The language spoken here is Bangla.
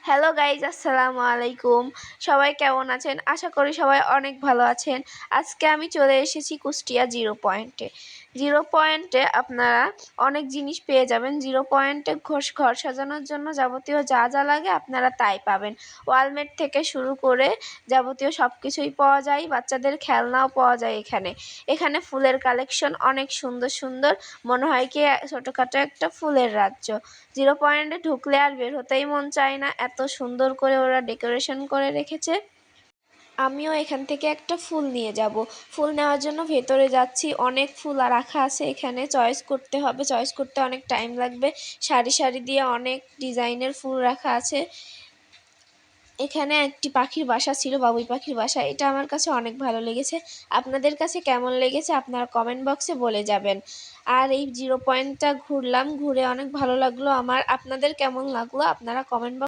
হ্যালো গাইজ, আসসালামু আলাইকুম। সবাই কেমন আছেন? আশা করি সবাই অনেক ভালো আছেন। আজকে আমি চলে এসেছি কুষ্টিয়া জিরো পয়েন্টে। জিরো পয়েন্টে আপনারা অনেক জিনিস পেয়ে যাবেন। জিরো পয়েন্টে ঘর সাজানোর জন্য যাবতীয় যা যা লাগে আপনারা তাই পাবেন। ওয়ালমেট থেকে শুরু করে যাবতীয় সব কিছুই পাওয়া যায়। বাচ্চাদের খেলনাও পাওয়া যায় এখানে। এখানে ফুলের কালেকশন অনেক সুন্দর সুন্দর, মনে হয় কি ছোটোখাটো একটা ফুলের রাজ্য। জিরো পয়েন্টে ঢুকলে আর বের হতেই মন চায় না, এত সুন্দর করে ওরা ডেকোরেশন করে রেখেছে। আমিও এখান থেকে একটা ফুল নিয়ে যাব। ফুল নেওয়ার জন্য ভেতরে যাচ্ছি। অনেক ফুল রাখা আছে এখানে, চয়েস করতে হবে। চয়েস করতে অনেক টাইম লাগবে। সারি সারি দিয়ে অনেক ডিজাইনের ফুল রাখা আছে। এখানে একটি পাখির বাসা ছিল, বাবুই পাখির বাসা। এটা আমার কাছে অনেক ভালো লেগেছে। আপনাদের কাছে কেমন লেগেছে আপনারা কমেন্ট বক্সে বলে যাবেন। আর এই জিরো পয়েন্টটা ঘুরলাম, ঘুরে অনেক ভালো লাগলো আমার। আপনাদের কেমন লাগলো আপনারা কমেন্ট